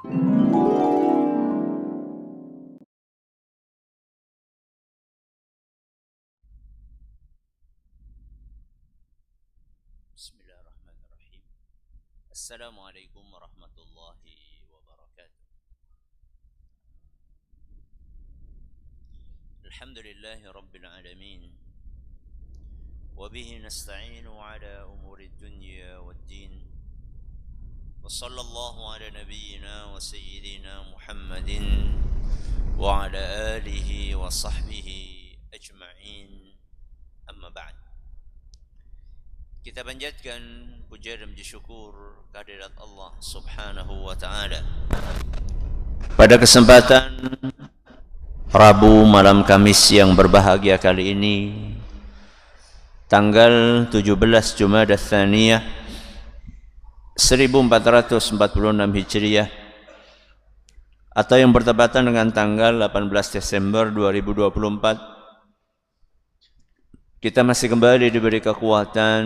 Bismillahirrahmanirrahim. Assalamualaikum warahmatullahi wabarakatuh. Alhamdulillahi rabbil alamin. Wa bihi nasta'inu ala umuri dunya waddin. Wa sallallahu ala nabiyyina wa sayyidina Muhammadin wa ala alihi wa sahbihi ajma'in. Amma ba'd. Kita panjatkan puja dan puji syukur kehadirat Allah Subhanahu wa taala. Pada kesempatan Rabu malam Kamis yang berbahagia kali ini, tanggal 17 Jumadah Tsaniyah 1446 Hijriah atau yang bertepatan dengan tanggal 18 Desember 2024, kita masih kembali diberi kekuatan,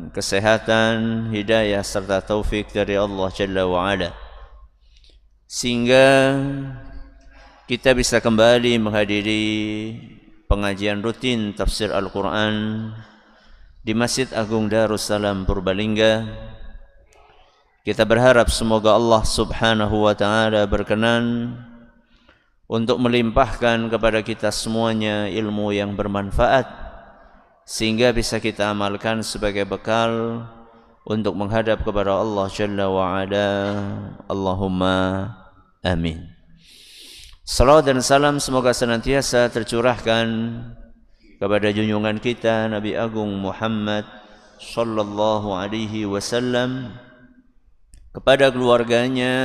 kesehatan, hidayah serta taufik dari Allah Jalla wa'ala, sehingga kita bisa kembali menghadiri pengajian rutin tafsir Al-Quran di Masjid Agung Darussalam Purbalingga. Kita berharap semoga Allah Subhanahu wa ta'ala berkenan untuk melimpahkan kepada kita semuanya ilmu yang bermanfaat, sehingga bisa kita amalkan sebagai bekal untuk menghadap kepada Allah Jalla wa'ala. Allahumma amin. Salawat dan salam semoga senantiasa tercurahkan kepada junjungan kita Nabi Agung Muhammad sallallahu alaihi wasallam, kepada keluarganya,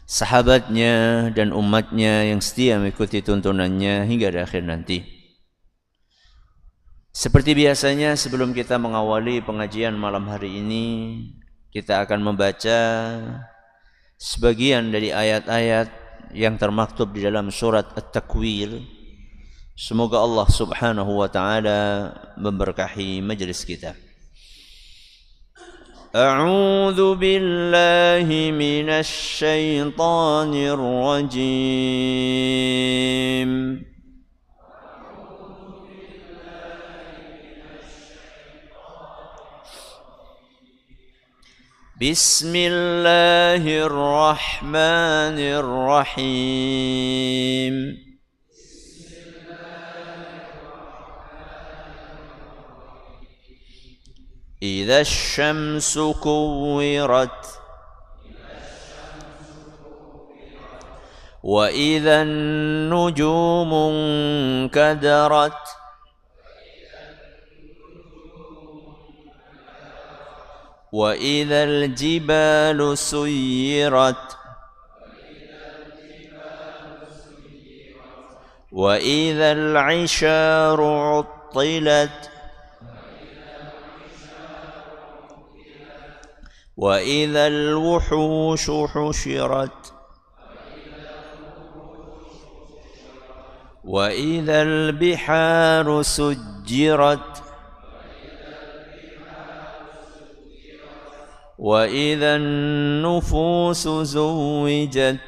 sahabatnya dan umatnya yang setia mengikuti tuntunannya hingga di akhir nanti. Seperti biasanya, sebelum kita mengawali pengajian malam hari ini, kita akan membaca sebagian dari ayat-ayat yang termaktub di dalam surat At-Takwir. Semoga Allah Subhanahu wa ta'ala memberkahi majelis kita. A'udzu billahi minasy syaithanir rajim. Bismillahirrahmanirrahim. Idza asy-syamsu kuwirat wa idza an-nujumu kadarat wa idzal jibalu suyirat wa idzal 'isharu 'uttilat wa idzal wuhushu husyirat wa idzal biharu sujjirat wa idzan nufusu zuwijat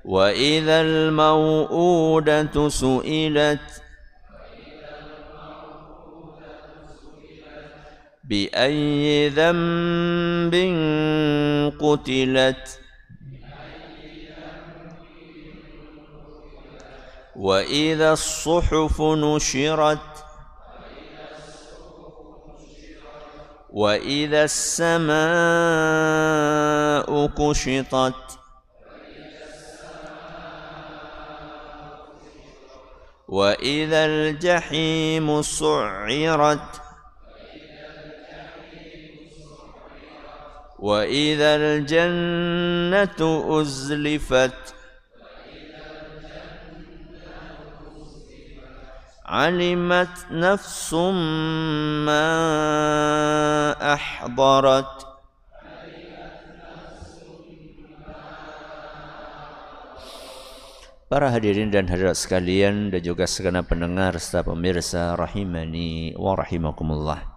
wa idzal mau'udatu su'ilat bi ayyi dhanbin qutilat wa idza as-suhufu nushirat wa idza as-samaa'u kushitat wa idzal jahimu su'irat wa idzal jannatu uzlifat alimat nafsum ma ahdarat. Para hadirin dan hadirat sekalian dan juga segenap pendengar serta pemirsa rahimani wa rahimakumullah.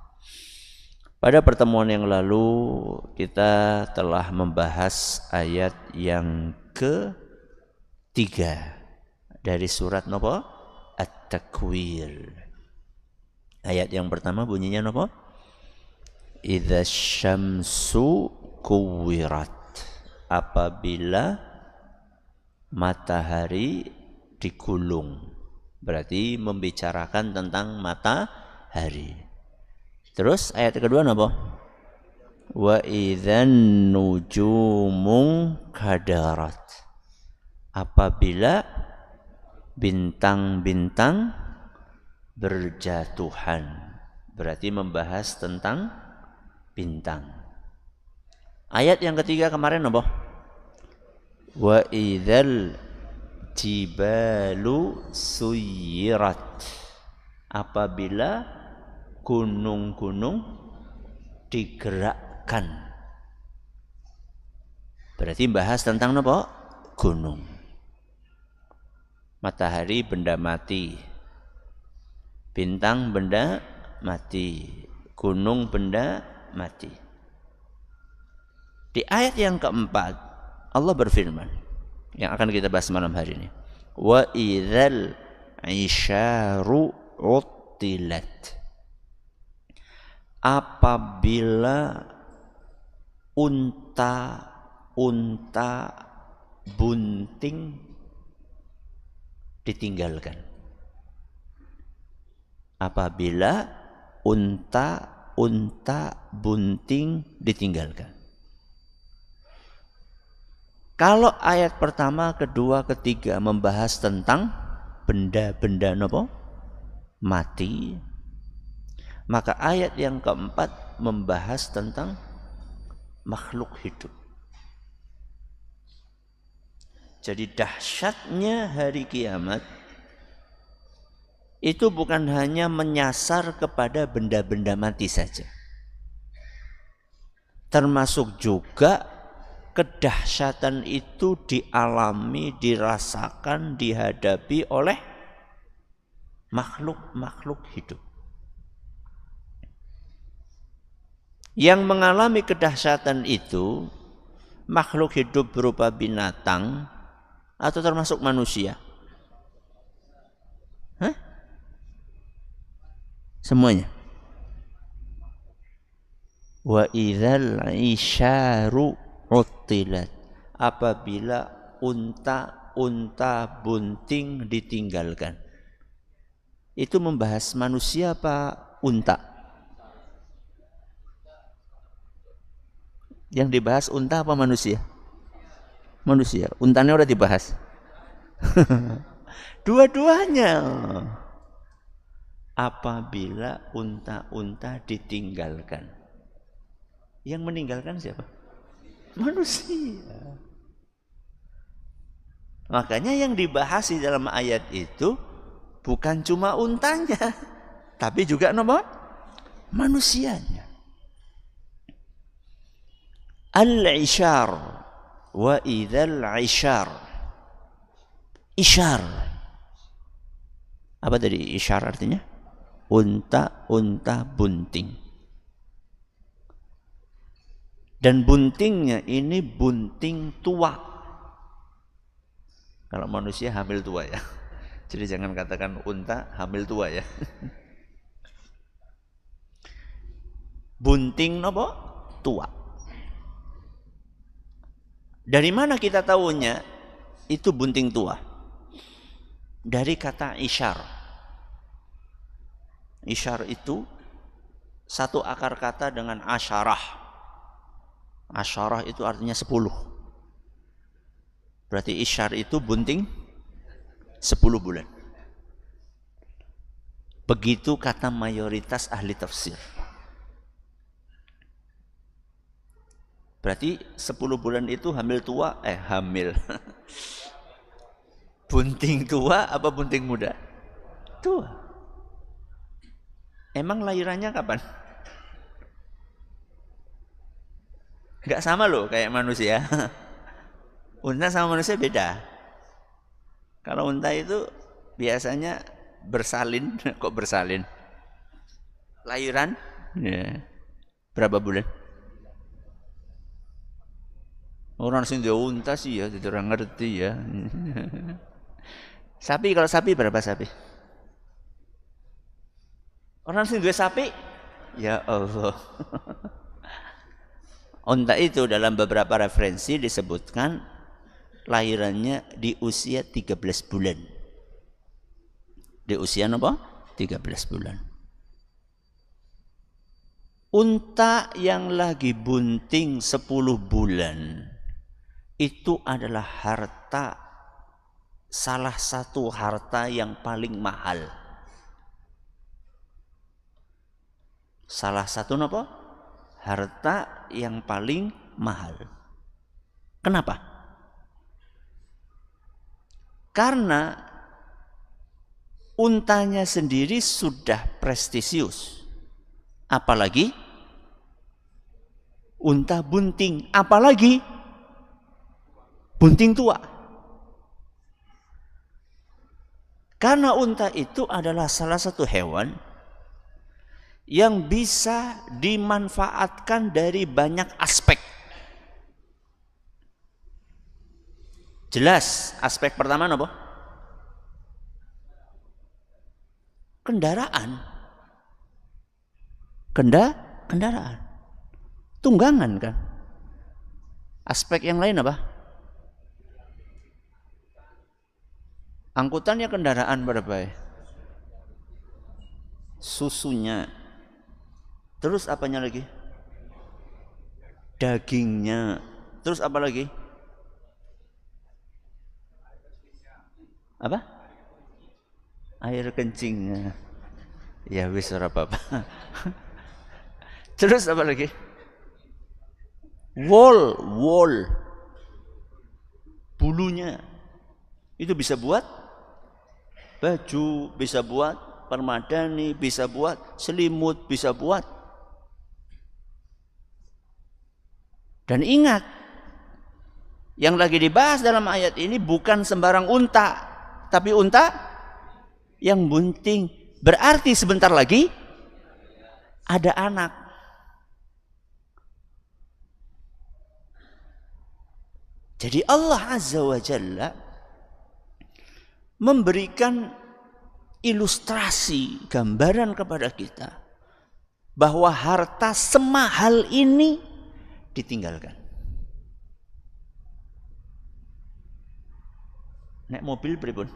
Pada pertemuan yang lalu kita telah membahas ayat yang ketiga dari surat nopo? At-Takwir. Ayat yang pertama bunyinya nopo? Idza syamsu kuwirat. Apabila matahari digulung. Berarti membicarakan tentang matahari. Terus ayat kedua apa? Wa idzan nujumu kadarat. Apabila bintang-bintang berjatuhan. Berarti membahas tentang bintang. Ayat yang ketiga kemarin apa? Wa idzal jibalu suyirat. Apabila gunung-gunung digerakkan. Berarti bahas tentang apa? Gunung. Matahari benda mati. Bintang benda mati. Gunung benda mati. Di ayat yang keempat Allah berfirman yang akan kita bahas malam hari ini. Wa idzal isyaru uttilat. Apabila unta bunting ditinggalkan. Apabila unta bunting ditinggalkan. Kalau ayat pertama, kedua, ketiga membahas tentang benda-benda nopo? Mati. Maka ayat yang keempat membahas tentang makhluk hidup. Jadi dahsyatnya hari kiamat itu bukan hanya menyasar kepada benda-benda mati saja. Termasuk juga kedahsyatan itu dialami, dirasakan, dihadapi oleh makhluk-makhluk hidup. Yang mengalami kedahsyatan itu makhluk hidup berupa binatang atau termasuk manusia? Hah? Semuanya. Wa idzal isyaru uttilat. Apabila unta bunting ditinggalkan. Itu membahas manusia apa unta? Yang dibahas unta apa manusia? Manusia. Untanya udah dibahas. Dua-duanya. Apabila unta-unta ditinggalkan. Yang meninggalkan siapa? Manusia. Makanya yang dibahas di dalam ayat itu bukan cuma untanya, tapi juga manusianya. Al-ishar wa idzal ishar. Ishar. Apa tadi ishar artinya? Unta bunting. Dan buntingnya ini bunting tua. Kalau manusia hamil tua ya. Jadi jangan katakan unta hamil tua ya. Bunting apa? Tua. Dari mana kita tahunya itu bunting tua? Dari kata isyar. Isyar itu satu akar kata dengan asyarah. Asyarah itu artinya 10. Berarti isyar itu bunting 10 bulan. Begitu kata mayoritas ahli tafsir. Berarti 10 bulan itu hamil tua, hamil. Bunting tua apa bunting muda? Tua. Emang lahirannya kapan? Enggak sama loh kayak manusia. Unta sama manusia beda. Kalau unta itu biasanya bersalin, kok bersalin? Lahiran? Ya. Berapa bulan? Orang sing duwe unta sih ya, jadi orang ngerti ya. Sapi, kalau sapi berapa sapi? Orang sing duwe sapi, ya Allah. Unta itu dalam beberapa referensi disebutkan lahirannya di usia 13 bulan. Di usia apa? 13 bulan. Unta yang lagi bunting 10 bulan itu adalah harta, salah satu harta yang paling mahal. Salah satu apa? Harta yang paling mahal. Kenapa? Karena untanya sendiri sudah prestisius. Apalagi unta bunting, apalagi bunting tua. Karena unta itu adalah salah satu hewan yang bisa dimanfaatkan dari banyak aspek. Jelas, aspek pertama apa? Kendaraan. Kendaraan. Tunggangan kan? Aspek yang lain apa? Angkutannya kendaraan berapa ya? Susunya. Terus apanya lagi? Dagingnya. Terus apa lagi? Apa? Air kencingnya. Ya wis ora apa-apa. Terus apa lagi? Wool. Bulunya. Itu bisa buat baju, bisa buat permadani, bisa buat selimut, bisa buat. Dan ingat, yang lagi dibahas dalam ayat ini bukan sembarang unta, tapi unta yang bunting. Berarti sebentar lagi ada anak. Jadi Allah Azza wa Jalla memberikan ilustrasi, gambaran kepada kita bahwa harta semahal ini ditinggalkan. Nek mobil pripun?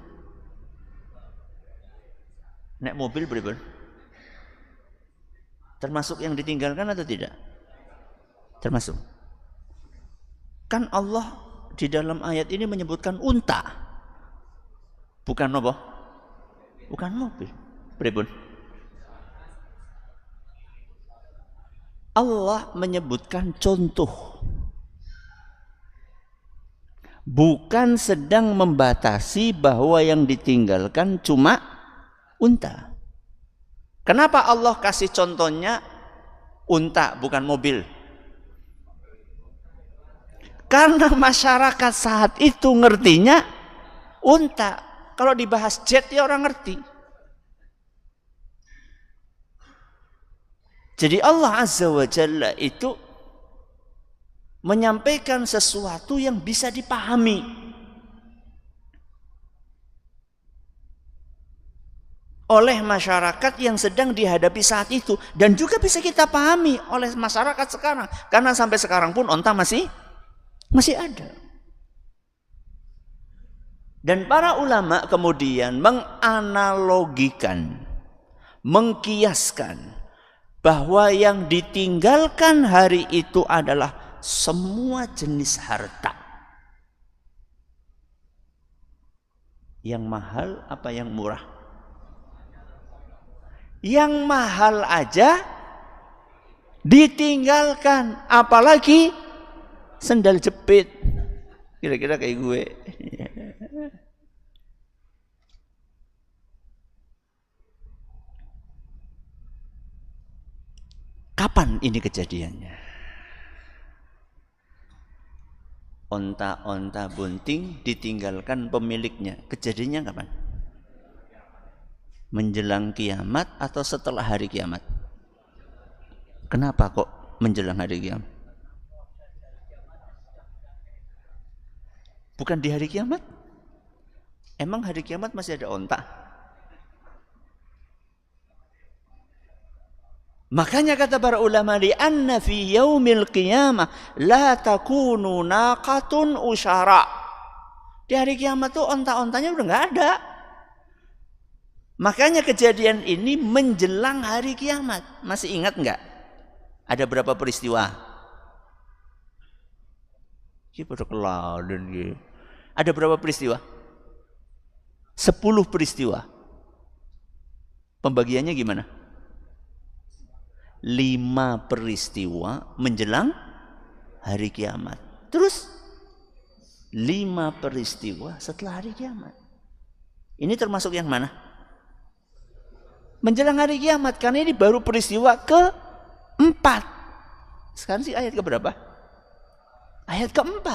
Nek mobil pripun? Termasuk yang ditinggalkan atau tidak? Termasuk. Kan Allah di dalam ayat ini menyebutkan unta. Bukan apa? Bukan mobil. Pripun? Allah menyebutkan contoh. Bukan sedang membatasi bahwa yang ditinggalkan cuma unta. Kenapa Allah kasih contohnya unta bukan mobil? Karena masyarakat saat itu ngertinya unta. Kalau dibahas jet ya orang ngerti. Jadi Allah Azza wa Jalla itu menyampaikan sesuatu yang bisa dipahami. Oleh masyarakat yang sedang dihadapi saat itu. Dan juga bisa kita pahami oleh masyarakat sekarang. Karena sampai sekarang pun onta masih ada. Dan para ulama kemudian menganalogikan, mengkiaskan bahwa yang ditinggalkan hari itu adalah semua jenis harta. Yang mahal apa yang murah? Yang mahal aja ditinggalkan, apalagi sendal jepit. Kira-kira kayak gue. Kapan ini kejadiannya? Onta-onta bunting ditinggalkan pemiliknya. Kejadiannya kapan? Menjelang kiamat atau setelah hari kiamat? Kenapa kok menjelang hari kiamat? Bukan di hari kiamat? Emang hari kiamat masih ada onta? Makanya kata para ulama, li anna fi yaumil qiyamah la takunu naqatun usyara. Di hari kiamat tuh onta-ontanya udah nggak ada. Makanya kejadian ini menjelang hari kiamat. Masih ingat nggak? Ada berapa peristiwa? Ada berapa peristiwa? 10 peristiwa. Pembagiannya gimana? 5 peristiwa menjelang hari kiamat. Terus 5 peristiwa setelah hari kiamat. Ini termasuk yang mana? Menjelang hari kiamat, karena ini baru peristiwa ke-4. Sekarang sih ayat ke-berapa? Ayat ke-4.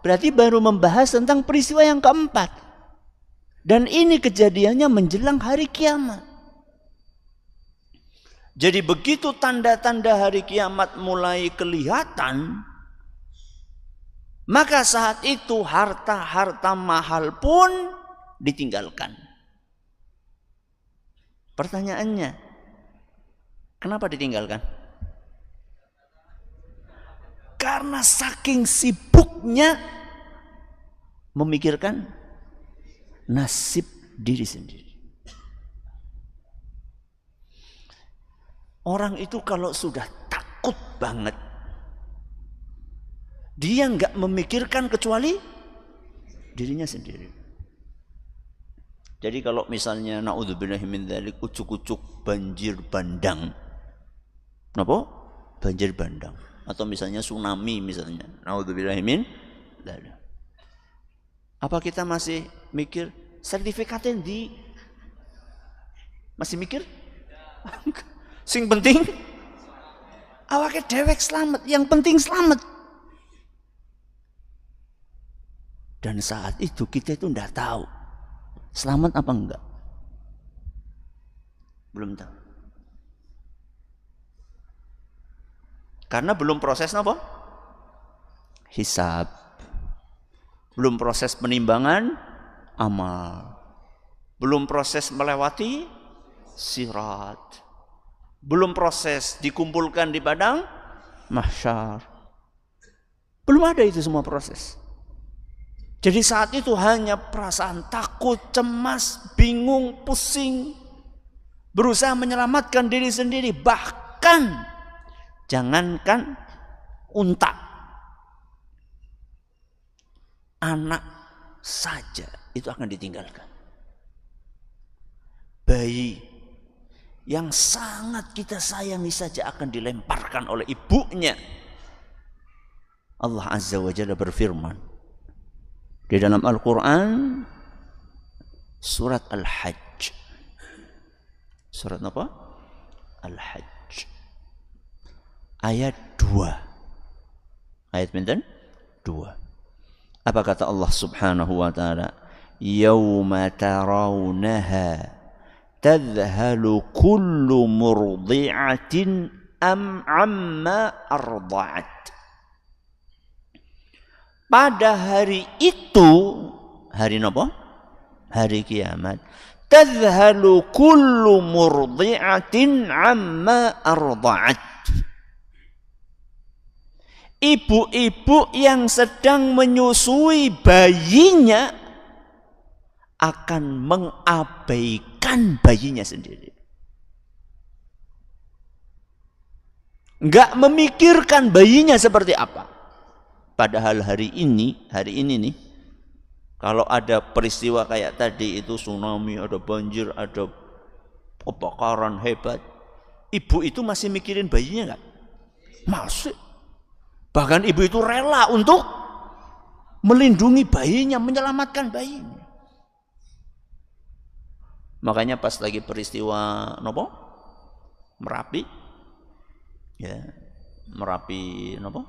Berarti baru membahas tentang peristiwa yang ke-4. Dan ini kejadiannya menjelang hari kiamat. Jadi begitu tanda-tanda hari kiamat mulai kelihatan, maka saat itu harta-harta mahal pun ditinggalkan. Pertanyaannya, kenapa ditinggalkan? Karena saking sibuknya memikirkan nasib diri sendiri. Orang itu kalau sudah takut banget, dia nggak memikirkan kecuali dirinya sendiri. Jadi kalau misalnya naudzubillahi min dzalik, ucuk-ucuk banjir bandang. Kenapa? Banjir bandang. Atau misalnya tsunami misalnya. Naudzubillahi min dzalik. Apa kita masih mikir sertifikatnya di? Masih mikir? Sing penting awake dewek selamat, yang penting selamat. Dan saat itu kita itu enggak tahu selamat apa enggak. Belum tahu. Karena belum proses apa? Hisab. Belum proses penimbangan amal. Belum proses melewati sirat. Belum proses dikumpulkan di padang mahsyar. Belum ada itu semua proses. Jadi saat itu hanya perasaan takut, cemas, bingung, pusing. Berusaha menyelamatkan diri sendiri. Bahkan jangankan unta, anak saja itu akan ditinggalkan. Bayi yang sangat kita sayangi saja akan dilemparkan oleh ibunya. Allah Azza wa Jalla berfirman di dalam Al-Quran, surat Al-Hajj. Surat apa? Al-Hajj. Ayat 2. Ayat benten 2. Apa kata Allah Subhanahu wa ta'ala? Yauma tarawnaha tadhalu kullu murdi'atin amma arda'at. Pada hari itu, hari apa? Hari kiamat. Tadhalu kullu murdi'atin amma arda'at. Ibu-ibu yang sedang menyusui bayinya akan mengabaikan bayinya sendiri. Enggak memikirkan bayinya seperti apa. Padahal hari ini nih, kalau ada peristiwa kayak tadi itu tsunami, ada banjir, ada kebakaran hebat, ibu itu masih mikirin bayinya enggak? Masih. Bahkan ibu itu rela untuk melindungi bayinya, menyelamatkan bayinya. Makanya pas lagi peristiwa nopo Merapi, ya Merapi nopo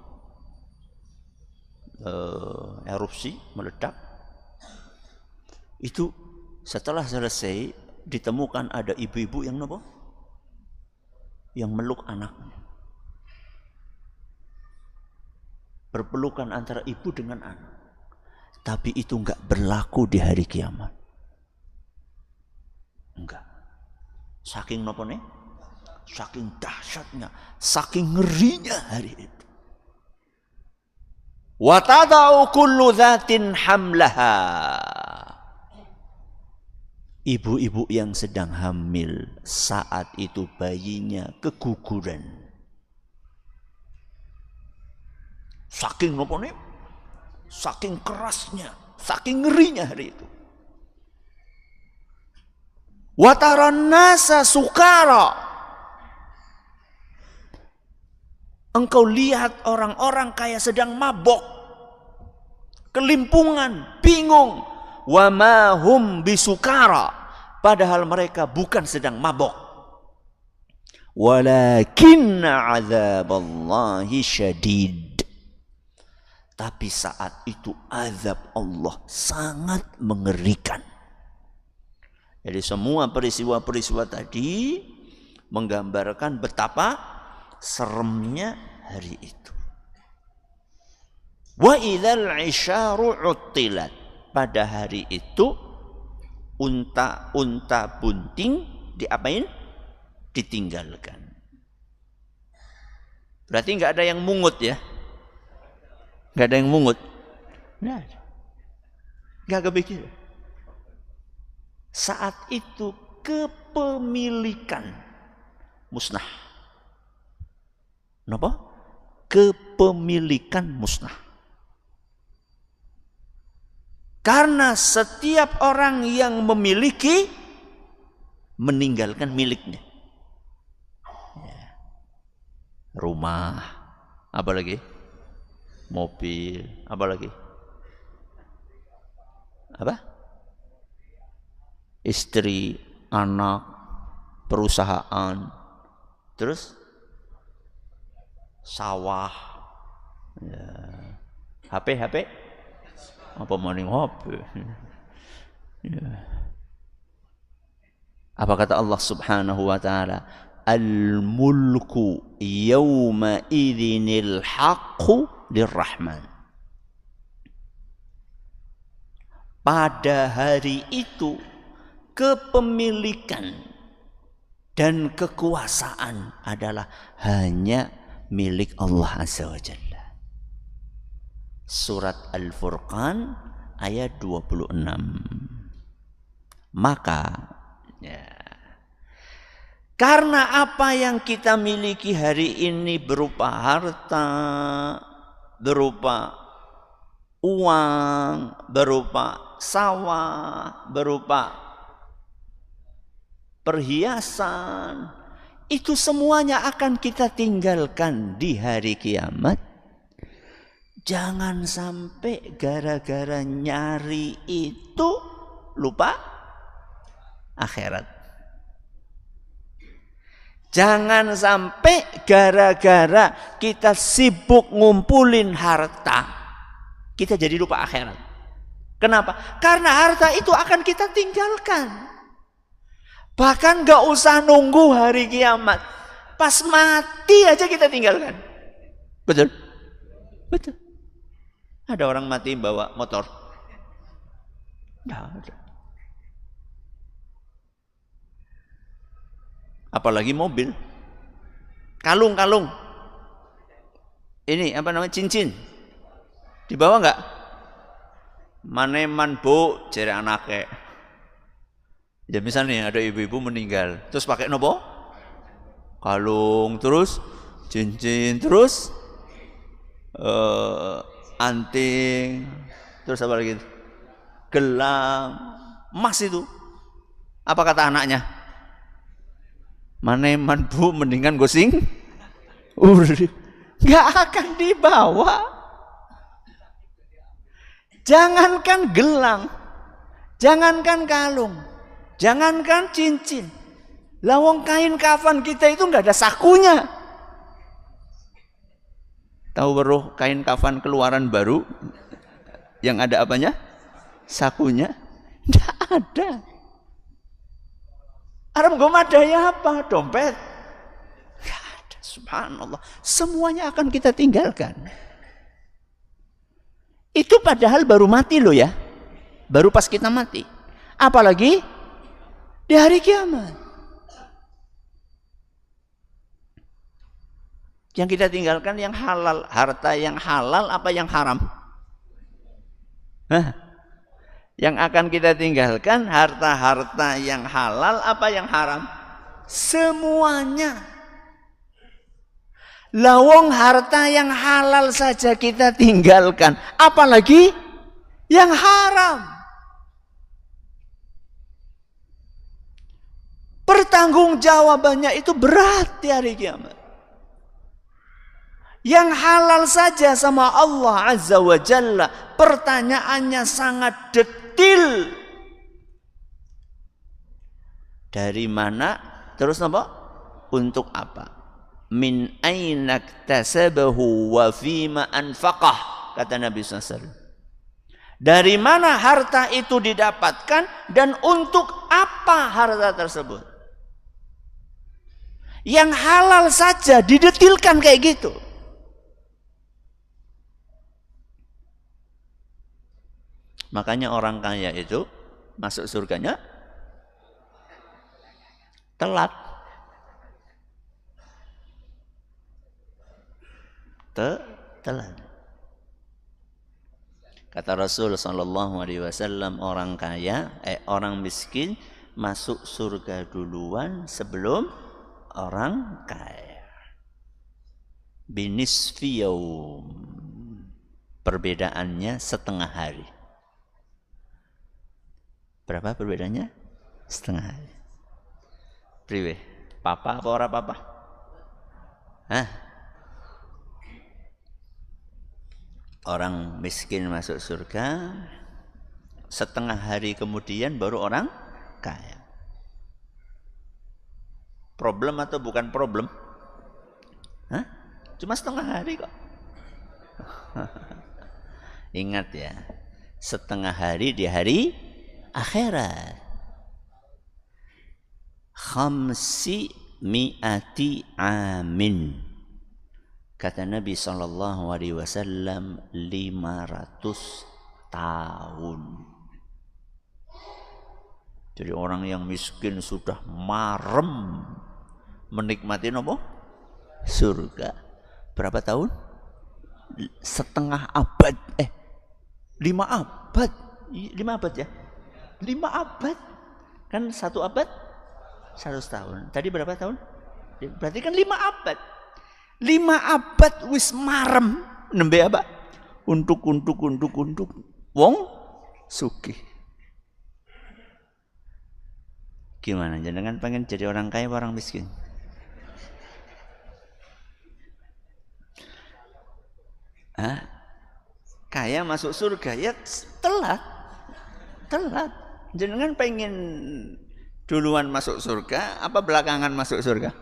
erupsi meledak, itu setelah selesai ditemukan ada ibu-ibu yang nopo yang meluk anaknya. berpelukan antara ibu dengan anak. Tapi itu enggak berlaku di hari kiamat. Enggak. Saking nopo nih? Saking dahsyatnya, saking ngerinya hari itu. Wa tada'u kullu dzatin hamlaha. Ibu-ibu yang sedang hamil saat itu bayinya keguguran. Saking nopo nih? Saking kerasnya, saking ngerinya hari itu. Wa taran nasa sukara. Engkau lihat orang-orang kayak sedang mabok, kelimpungan, bingung. Wa ma hum bisukara, padahal mereka bukan sedang mabok. Walakinna azaballahi syadid. Tapi saat itu azab Allah sangat mengerikan. Jadi semua peristiwa-peristiwa tadi menggambarkan betapa seremnya hari itu. Wa idzal 'isyaru 'uttilat. Pada hari itu unta-unta bunting diapain? Ditinggalkan. Berarti enggak ada yang mungut ya? Enggak ada yang mungut. Enggak ada. Enggak kepikiran. Saat itu kepemilikan musnah. Kenapa? Kepemilikan musnah. Karena setiap orang yang memiliki meninggalkan miliknya. Rumah, apa lagi? Mobil, apa lagi? Apa? Istri, anak, perusahaan, terus sawah, ya. HP, apa maning HP? Ya. Apa kata Allah Subhanahu wa taala? Al-mulku yawma idzinil haqqu lirrahman. Pada hari itu kepemilikan dan kekuasaan adalah hanya milik Allah Azza wa Jalla. Surat Al-Furqan ayat 26. Maka ya, karena apa yang kita miliki hari ini berupa harta, berupa uang, berupa sawah, berupa perhiasan, itu semuanya akan kita tinggalkan di hari kiamat. Jangan sampai gara-gara nyari itu lupa akhirat. Jangan sampai gara-gara kita sibuk ngumpulin harta, kita jadi lupa akhirat. Kenapa? Karena harta itu akan kita tinggalkan. Bahkan gak usah nunggu hari kiamat. Pas mati aja kita tinggalkan. Betul? Betul. Ada orang mati bawa motor? Tidak ada. Apalagi mobil. Kalung-kalung. Ini apa namanya? Cincin. Dibawa enggak? Maneman bu, jere anake. Ya misalnya ada ibu-ibu meninggal, terus pakai nopo? Kalung, terus cincin, terus anting, terus apa lagi? Gelang, emas itu. Apa kata anaknya? Maneman bu, mendingan gosing urip. Nggak akan dibawa. Jangankan gelang, jangankan kalung, jangankan cincin. Lawang kain kafan kita itu nggak ada sakunya. Tahu baru kain kafan keluaran baru yang ada apanya? Sakunya? Nggak ada. Arab gomadaya apa? Dompet? Nggak ada. Subhanallah. Semuanya akan kita tinggalkan. Itu padahal baru mati loh ya. Baru pas kita mati. Apalagi di hari kiamat. Yang kita tinggalkan yang halal. Harta yang halal apa yang haram? Hah? Yang akan kita tinggalkan harta-harta yang halal apa yang haram? Semuanya. Lawong harta yang halal saja kita tinggalkan. Apalagi yang haram. Pertanggungjawabannya itu berat di hari kiamat. Yang halal saja sama Allah Azza wa Jalla, pertanyaannya sangat detil. Dari mana? Terus apa? Untuk apa? Min aina iktasabahu wa fima anfaqah, kata Nabi SAW. Dari mana harta itu didapatkan dan untuk apa harta tersebut? Yang halal saja didetilkan kayak gitu. Makanya orang kaya itu masuk surganya telat. Telat. Kata Rasul sallallahu alaihi wasallam, orang miskin masuk surga duluan sebelum orang kaya. Binisfi yaum. Perbedaannya setengah hari. Berapa perbedaannya? Setengah hari. Priwe? Papa apa ora papa? Hah? Orang miskin masuk surga, setengah hari kemudian baru orang kaya. Problem atau bukan problem? Hah? Cuma setengah hari kok. Ingat ya, setengah hari di hari akhirat. Khamsi mi'ati amin. Kata Nabi SAW 500 tahun. Jadi orang yang miskin sudah marem menikmati apa? Surga. Berapa tahun? Setengah abad. 5 abad. 5 abad ya? 5 abad. Kan 1 abad 100 tahun. Tadi berapa tahun? Berarti kan 5 abad. 5 abad wis marem nembe apa? Untuk wong sugih. Gimana? Jangan pengen jadi orang kaya atau orang miskin? Hah? Kaya masuk surga ya telat. Jangan pengen duluan masuk surga apa belakangan masuk surga?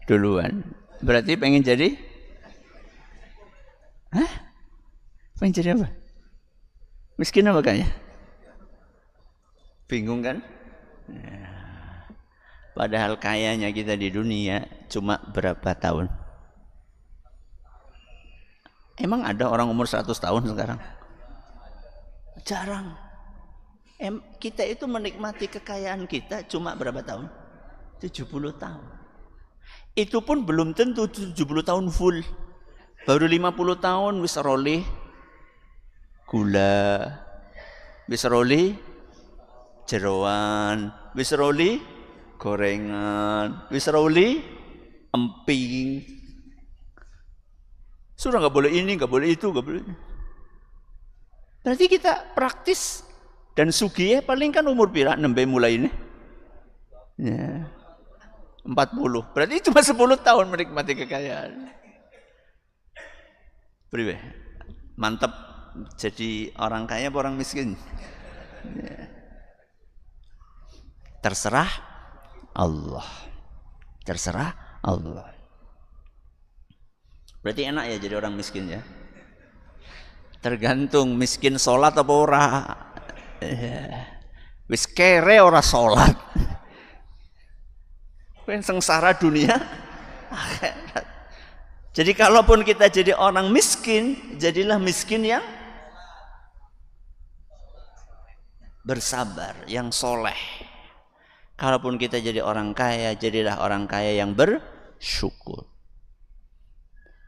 Duluan. Berarti pengen jadi? Hah? Pengen jadi apa? Miskin apa kaya? Bingung kan? Ya. Padahal kayanya kita di dunia cuma berapa tahun? Emang ada orang umur 100 tahun sekarang? Jarang. Kita itu menikmati kekayaan kita cuma berapa tahun? 70 tahun. Itu pun belum tentu 70 tahun full. Baru 50 tahun wis roleh gula, wis roleh jeroan, wis roleh gorengan, wis roleh emping. Sudah nggak boleh ini, nggak boleh itu, nggak boleh. Berarti kita praktis dan sugih paling kan umur pira nembe mulai ini. Ya. 40. Berarti cuma 10 tahun menikmati kekayaan. Priwe? Mantap jadi orang kaya atau orang miskin? Ya. Terserah Allah. Terserah Allah. Berarti enak ya jadi orang miskin ya? Tergantung miskin sholat apa ora. Wis kere ora sholat. Sengsara dunia akhirat. Jadi kalaupun kita jadi orang miskin, jadilah miskin yang bersabar, yang soleh. Kalaupun kita jadi orang kaya, jadilah orang kaya yang bersyukur.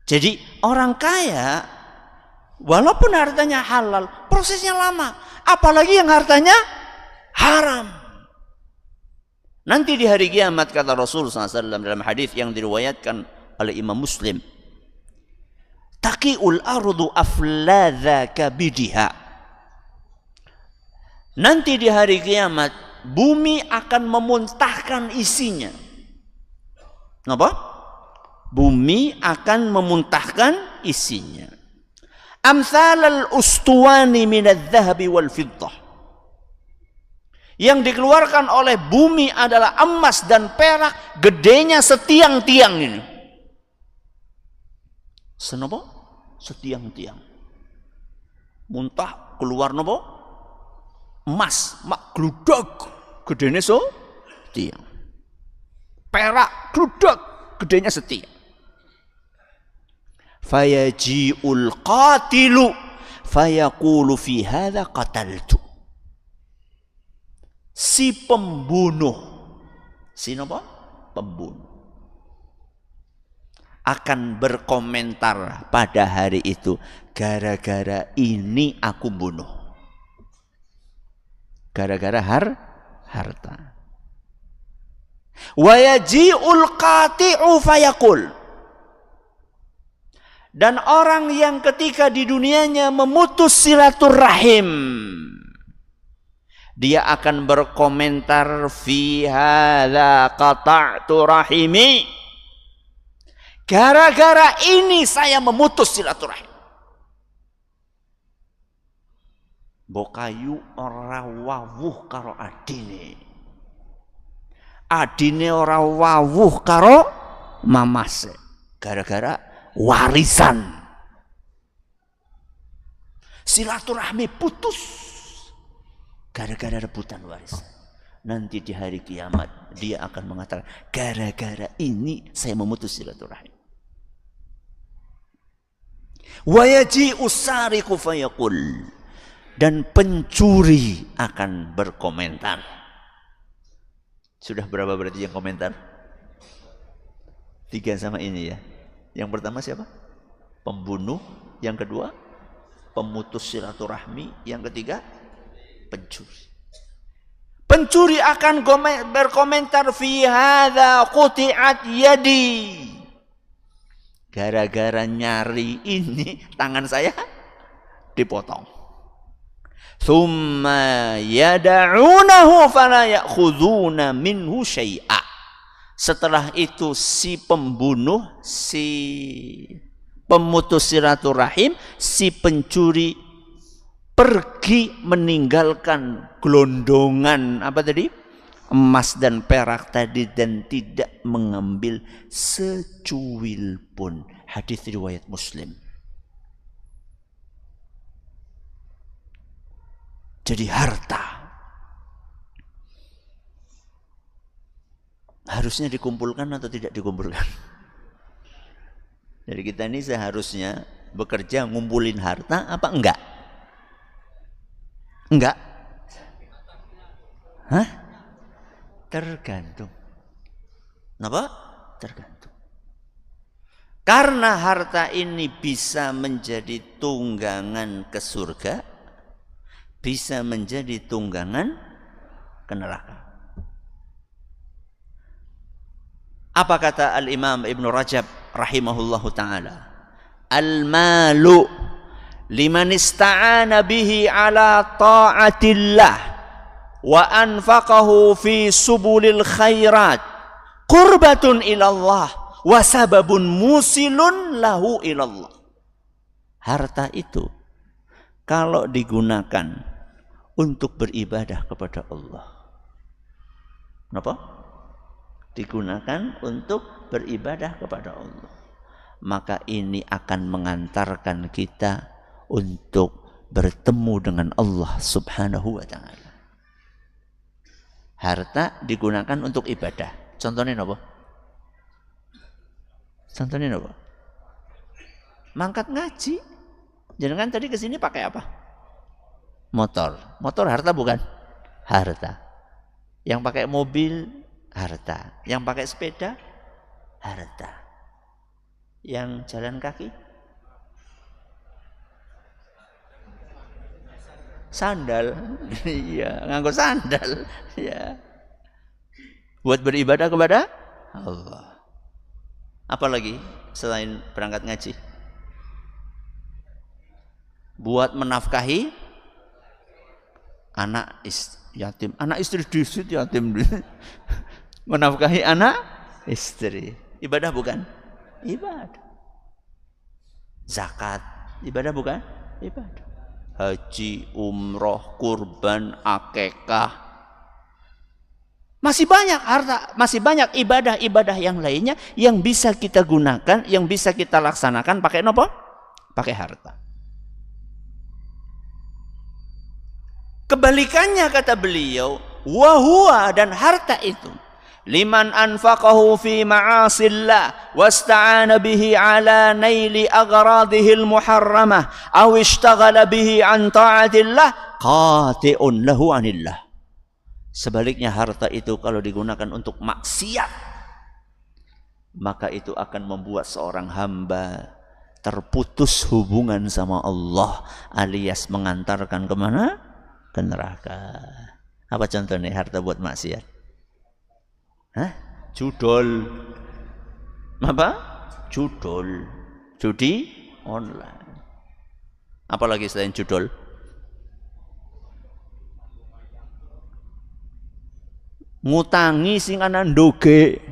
Jadi orang kaya, walaupun hartanya halal, prosesnya lama. Apalagi yang hartanya haram. Nanti di hari kiamat, kata Rasul SAW dalam hadis yang diriwayatkan oleh Imam Muslim, taqi'ul ardu afladha kabidiha. Nanti di hari kiamat bumi akan memuntahkan isinya. Apa? Bumi akan memuntahkan isinya. Amsalal ustuwani minadz-dzahabi wal fiddah. Yang dikeluarkan oleh bumi adalah emas dan perak, gedenya setiang-tiang ini. Senopo? Setiang-tiang. Muntah keluar nopo? Emas, mak gludak, gedenya setiang. Perak gludak, gedenya setiang. Fayaji'ul qatilu fayaqulu fi hadza qataltu. Si pembunuh, si napa? Pembunuh akan berkomentar pada hari itu, gara-gara ini aku bunuh. Gara-gara harta. Wa yaji'ul qati'u fayaqul. Dan orang yang ketika di dunianya memutus silaturahim, dia akan berkomentar fi hadza qata'tu rahimi. Gara-gara ini saya memutus silaturahim. Bokayu ora wawuh karo adine. Adine ora wawuh karo mamase. Gara-gara warisan. Silaturahmi putus gara-gara rebutan warisan. Nanti di hari kiamat dia akan mengatakan, gara-gara ini saya memutus silaturahim. Wa yaji'us sariqu fayaqul. Dan pencuri akan berkomentar. Sudah berapa berarti yang komentar? 3 sama ini ya. Yang pertama siapa? Pembunuh. Yang kedua pemutus silaturahmi. Yang ketiga pencuri. Pencuri akan berkomentar fi hadza quti'at yadi. Gara-gara nyari ini tangan saya dipotong. Tsumma yad'unahu fala ya'khuduna minhu syai'a. Setelah itu si pembunuh, si pemutus silaturahim, si pencuri pergi meninggalkan gelondongan apa tadi? Emas dan perak tadi, dan tidak mengambil secuil pun. Hadis riwayat Muslim. Jadi harta harusnya dikumpulkan atau tidak dikumpulkan? Jadi kita ini seharusnya bekerja ngumpulin harta apa enggak? Enggak? Hah? Tergantung. Kenapa? Tergantung. Karena harta ini bisa menjadi tunggangan ke surga, bisa menjadi tunggangan ke neraka. Apa kata Al-Imam Ibn Rajab rahimahullahu ta'ala? Al-malu liman ista'ana bihi ala ta'atillah wa anfaqahu fi subulil khairat qurbatun ilallah wa sababun musilun lahu ilallah. Harta itu kalau digunakan untuk beribadah kepada Allah, kenapa? Digunakan untuk beribadah kepada Allah, maka ini akan mengantarkan kita untuk bertemu dengan Allah subhanahu wa ta'ala. Harta digunakan untuk ibadah. Contohnya apa? Contohnya apa? mangkat ngaji. Jangan tadi ke sini pakai apa? Motor. Motor harta bukan? Harta. Yang pakai mobil harta. Yang pakai sepeda harta. Yang jalan kaki sandal. Iya, nganggo sandal. Ya. Buat beribadah kepada Allah. Apalagi selain berangkat ngaji? Buat menafkahi anak yatim. Anak istri disit yatim. Menafkahi anak istri. Ibadah bukan? Ibadah. Zakat. Ibadah bukan? Ibadah. Haji, umroh, kurban, akekah. Masih banyak harta, masih banyak ibadah-ibadah yang lainnya yang bisa kita gunakan, yang bisa kita laksanakan pakai apa? Pakai harta. Kebalikannya kata beliau, wahua dan harta itu liman anfaqahu fi ma'asillah wasta'ana bihi ala naili agradihil muharramah aw ishtaghala bihi an ta'atillah qati'un lahu anillah. Sebaliknya harta itu kalau digunakan untuk maksiat, maka itu akan membuat seorang hamba terputus hubungan sama Allah, alias mengantarkan kemana? Ke neraka. Apa contohnya harta buat maksiat? Hah? Judol. Apa? Judol. Judi online. Apalagi selain judol? Ngutangi sing ana ndoge.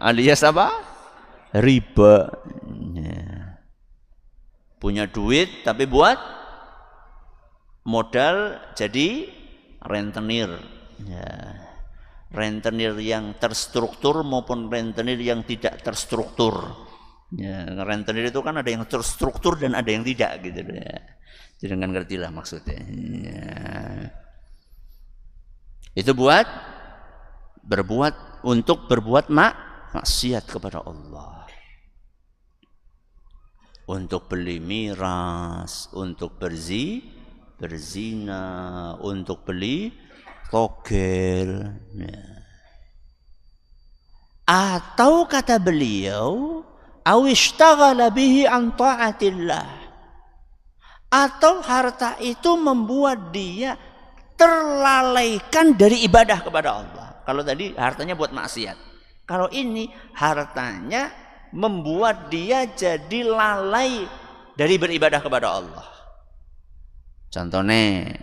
Alias apa? Riba. Punya duit tapi buat modal jadi rentenir. Rentenir yang terstruktur maupun rentenir yang tidak terstruktur. Rentenir itu kan ada yang terstruktur dan ada yang tidak gitu ya. Jadi kan ngerti lah maksudnya. Itu untuk berbuat maksiat kepada Allah. Untuk beli miras, untuk berzina, untuk beli togel. Atau kata beliau, awishtaghala bihi an ta'atillah. Atau harta itu membuat dia terlalaikan dari ibadah kepada Allah. Kalau tadi hartanya buat maksiat. Kalau ini hartanya membuat dia jadi lalai dari beribadah kepada Allah. Contohnya,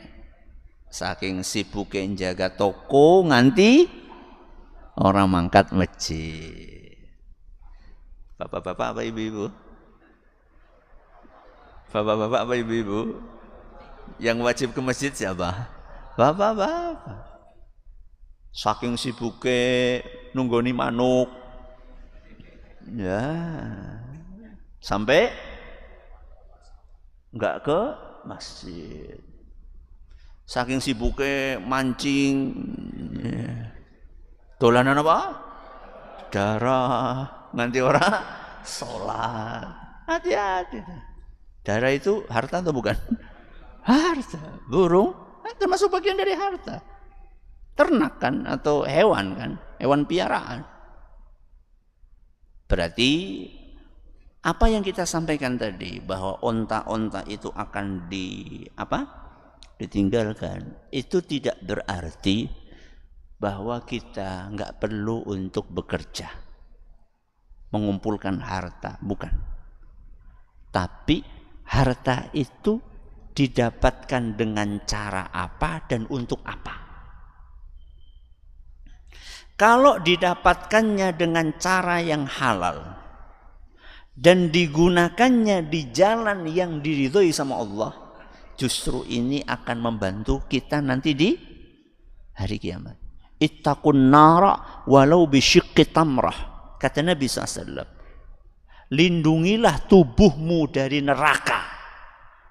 saking sibuknya jaga toko nganti orang mangkat masjid. Bapak-bapak apa ibu-ibu? Bapak-bapak apa ibu-ibu? Yang wajib ke masjid siapa? Bapak-bapak. Saking sibuknya nunggoni manuk. Ya. Sampai enggak ke masjid. Saking sibuknya mancing. Dolanan apa? Darah. Nganti orang sholat. Hati-hati. Darah itu harta atau bukan? Harta. Burung termasuk bagian dari harta. Ternak kan atau hewan kan? Hewan piaraan. Berarti apa yang kita sampaikan tadi bahwa onta-onta itu akan ditinggalkan, itu tidak berarti bahwa kita nggak perlu untuk bekerja mengumpulkan harta, bukan. Tapi harta itu didapatkan dengan cara apa dan untuk apa. Kalau didapatkannya dengan cara yang halal dan digunakannya di jalan yang diridhoi sama Allah, justru ini akan membantu kita nanti di hari kiamat. Ittaqun nara walau bisyiqqi tamrah. Kata Nabi SAW, lindungilah tubuhmu dari neraka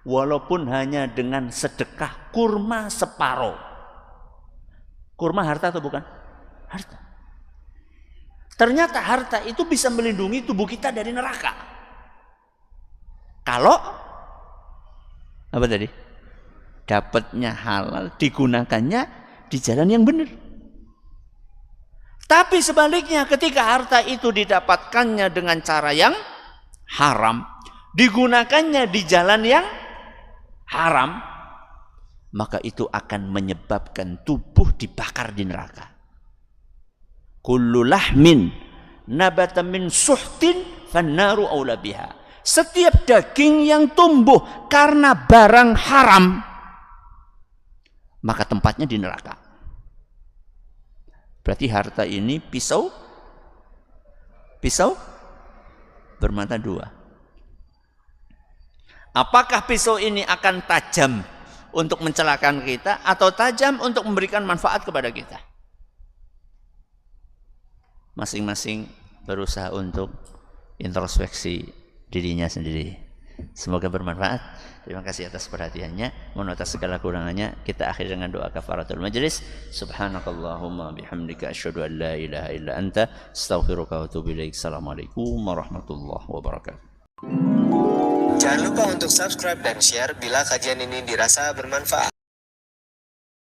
walaupun hanya dengan sedekah kurma separuh. Kurma harta atau bukan? Harta. Ternyata harta itu bisa melindungi tubuh kita dari neraka. Kalau apa tadi? Dapatnya halal, digunakannya di jalan yang benar. Tapi sebaliknya ketika harta itu didapatkannya dengan cara yang haram, digunakannya di jalan yang haram, maka itu akan menyebabkan tubuh dibakar di neraka. Kullu lahmin nabata min suhtin fannaru aula biha. Setiap daging yang tumbuh karena barang haram, maka tempatnya di neraka. Berarti harta ini pisau bermata dua. Apakah pisau ini akan tajam untuk mencelakakan kita atau tajam untuk memberikan manfaat kepada kita? Masing-masing berusaha untuk introspeksi dirinya sendiri. Semoga bermanfaat. Terima kasih atas perhatiannya. Mohon atas segala kurangannya. Kita akhiri dengan doa kafaratul majlis. Subhanakallahumma bihamdika asyhadu an la ilaha illa anta astaghfiruka wa atubu ilaik. Assalamualaikum warahmatullahi wabarakatuh. Jangan lupa untuk subscribe dan share bila kajian ini dirasa bermanfaat.